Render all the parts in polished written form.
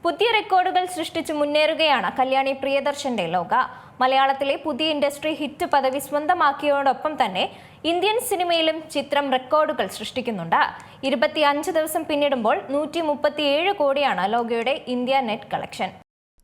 പുതിയ റെക്കോർഡുകൾ സൃഷ്ടിച്ച് മുന്നേറുകയാണ് കല്യാണി പ്രിയദർശന്റെ ലോക. മലയാളത്തിലെ പുതിയ ഇൻഡസ്ട്രി ഹിറ്റ് പദവി സ്വന്തമാക്കിയതോടൊപ്പം തന്നെ ഇന്ത്യൻ സിനിമയിലും ചിത്രം റെക്കോർഡുകൾ സൃഷ്ടിക്കുന്നുണ്ട്. 25 ദിവസം പിന്നിടുമ്പോൾ 137 കോടിയാണ് ലോകയുടെ India net collection.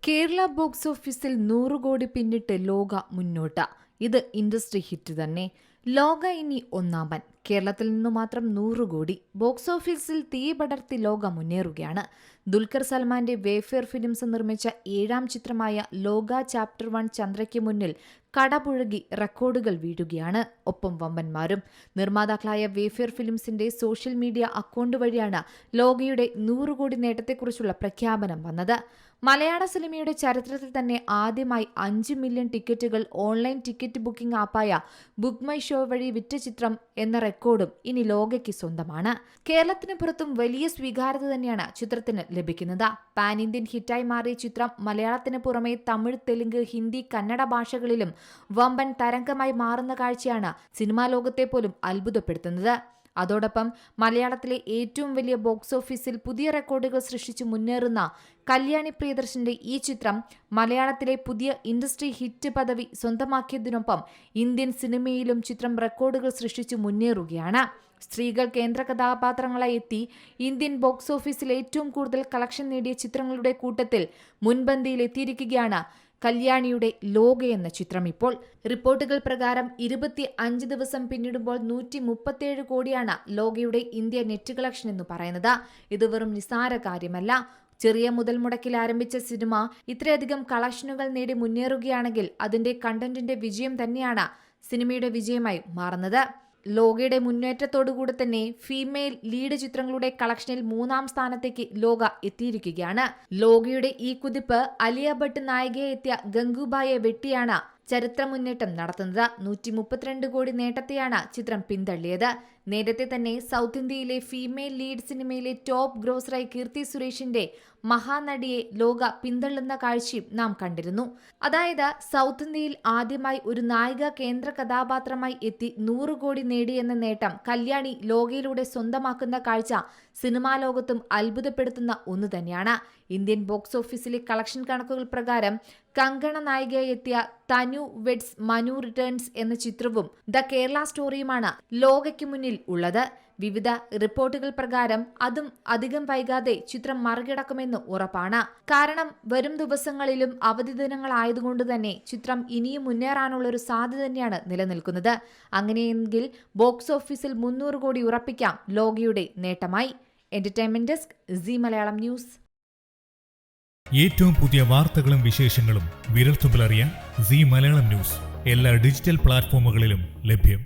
Kerala box ഓഫീസിൽ 100 കോടി പിന്നിട്ട് ലോക മുന്നോട്ട്. ഇത് ഇൻഡസ്ട്രി ഹിറ്റ് തന്നെ. ലോക ഇനി ഒന്നാമൻ. കേരളത്തിൽ നിന്നു മാത്രം 100 കോടി. ബോക്സ് ഓഫീസിൽ തീ പടർത്തി ലോക മുന്നേറുകയാണ്. ദുൽഖർ സൽമാന്റെ വേഫെയർ ഫിലിംസ് നിർമ്മിച്ച 7ാം ചിത്രമായ ലോക ചാപ്റ്റർ 1 ചന്ദ്രയ്ക്ക് മുന്നിൽ കടപുഴകി റെക്കോർഡുകൾ വീഴുകയാണ്. ഒപ്പം വമ്പന്മാരും. നിർമ്മാതാക്കളായ വേഫെയർ ഫിലിംസിന്റെ സോഷ്യൽ മീഡിയ അക്കൗണ്ട് വഴിയാണ് ലോകയുടെ 100 കോടി നേട്ടത്തെക്കുറിച്ചുള്ള പ്രഖ്യാപനം വന്നത്. മലയാള സിനിമയുടെ ചരിത്രത്തിൽ തന്നെ ആദ്യമായി 5 മില്യൺ ടിക്കറ്റുകൾ ഓൺലൈൻ ടിക്കറ്റ് ബുക്കിംഗ് ആപ്പായ ബുക്ക് മൈ ഷോ വഴി വിറ്റ ചിത്രം എന്ന റെക്കോർഡും ഇനി ലോകയ്ക്ക് സ്വന്തമാണ്. കേരളത്തിന് പുറത്തും വലിയ സ്വീകാര്യത തന്നെയാണ് ചിത്രത്തിന് ലഭിക്കുന്നത്. പാൻ ഇന്ത്യൻ ഹിറ്റായി മാറിയ ചിത്രം മലയാളത്തിന് പുറമെ തമിഴ്, തെലുങ്ക്, ഹിന്ദി, കന്നഡ ഭാഷകളിലും വമ്പൻ തരംഗമായി മാറുന്ന കാഴ്ചയാണ് സിനിമാ ലോകത്തെ പോലും അത്ഭുതപ്പെടുത്തുന്നത്. അതോടൊപ്പം മലയാളത്തിലെ ഏറ്റവും വലിയ ബോക്സ് ഓഫീസിൽ പുതിയ റെക്കോർഡുകൾ സൃഷ്ടിച്ചു മുന്നേറുന്ന കല്യാണി പ്രിയദർശന്റെ ഈ ചിത്രം മലയാളത്തിലെ പുതിയ ഇൻഡസ്ട്രി ഹിറ്റ് പദവി സ്വന്തമാക്കിയതിനൊപ്പം ഇന്ത്യൻ സിനിമയിലും ചിത്രം റെക്കോർഡുകൾ സൃഷ്ടിച്ചു മുന്നേറുകയാണ്. സ്ത്രീകൾ കേന്ദ്ര കഥാപാത്രങ്ങളായി എത്തി ഇന്ത്യൻ ബോക്സ് ഓഫീസിൽ ഏറ്റവും കൂടുതൽ കളക്ഷൻ നേടിയ ചിത്രങ്ങളുടെ കൂട്ടത്തിൽ മുൻപന്തിയിൽ എത്തിയിരിക്കുകയാണ് കല്യാണിയുടെ ലോക എന്ന ചിത്രം. ഇപ്പോൾ റിപ്പോർട്ടുകൾ പ്രകാരം 25 ദിവസം പിന്നിടുമ്പോൾ 137 കോടിയാണ് ലോകയുടെ ഇന്ത്യ നെറ്റ് കളക്ഷൻ എന്ന് പറയുന്നത്. ഇത് വെറും നിസ്സാര കാര്യമല്ല. ചെറിയ മുതൽ മുടക്കിൽ ആരംഭിച്ച സിനിമ ഇത്രയധികം കളക്ഷനുകൾ നേടി മുന്നേറുകയാണെങ്കിൽ അതിന്റെ കണ്ടന്റിന്റെ വിജയം തന്നെയാണ് സിനിമയുടെ വിജയമായി മാറുന്നത്. ലോകയുടെ മുന്നേറ്റത്തോടുകൂടി തന്നെ ഫീമെയിൽ ലീഡ് ചിത്രങ്ങളുടെ കളക്ഷനിൽ 3ാം സ്ഥാനത്തേക്ക് ലോക എത്തിയിരിക്കുകയാണ്. ലോകയുടെ ഈ കുതിപ്പ് അലിയ ഭട്ട് നായികയെ എത്തിയ ഗംഗൂബായെ വെട്ടിയാണ് ചരിത്ര മുന്നേറ്റം നടത്തുന്നത്. 132 കോടി നേട്ടത്തെയാണ് ചിത്രം പിന്തള്ളിയത്. നേരത്തെ തന്നെ സൗത്ത് ഇന്ത്യയിലെ ഫീമെയിൽ ലീഡ് സിനിമയിലെ ടോപ്പ് ഗ്രോസറായി കീർത്തി സുരേഷിന്റെ മഹാനടിയെ ലോക പിന്തള്ളുന്ന കാഴ്ചയും നാം കണ്ടിരുന്നു. അതായത് സൗത്ത് ഇന്ത്യയിൽ ആദ്യമായി ഒരു നായിക കേന്ദ്ര കഥാപാത്രമായി എത്തി 100 കോടി നേടിയെന്ന നേട്ടം കല്യാണി ലോകയിലൂടെ സ്വന്തമാക്കുന്ന കാഴ്ച സിനിമാ ലോകത്തും അത്ഭുതപ്പെടുത്തുന്ന ഒന്ന് തന്നെയാണ്. ഇന്ത്യൻ ബോക്സ് ഓഫീസിലെ കളക്ഷൻ കണക്കുകൾ പ്രകാരം കങ്കണ നായികയായി എത്തിയ തനു വെഡ്സ് മനു റിട്ടേൺസ് എന്ന ചിത്രവും ദ കേരള സ്റ്റോറിയുമാണ് ലോകയ്ക്ക് മുന്നിൽ ഉള്ളത്. വിവിധ റിപ്പോർട്ടുകൾ പ്രകാരം അതും അധികം വൈകാതെ ചിത്രം മറികടക്കുമെന്ന് ഉറപ്പാണ്. കാരണം വരും ദിവസങ്ങളിലും അവധി ദിനങ്ങളായതുകൊണ്ട് തന്നെ ചിത്രം ഇനിയും മുന്നേറാനുള്ള ഒരു സാധ്യത തന്നെയാണ് നിലനിൽക്കുന്നത്. അങ്ങനെയെങ്കിൽ ബോക്സ് ഓഫീസിൽ 300 കോടി ഉറപ്പിക്കാം ലോകയുടെ നേട്ടമായി. Entertainment desk, C Malayalam news. ഏറ്റവും പുതിയ വാർത്തകളും വിശേഷങ്ങളും വിരൽത്തുമ്പിലറിയാൻ സി മലയാളം ന്യൂസ് എല്ലാ ഡിജിറ്റൽ പ്ലാറ്റ്ഫോമുകളിലും ലഭ്യം.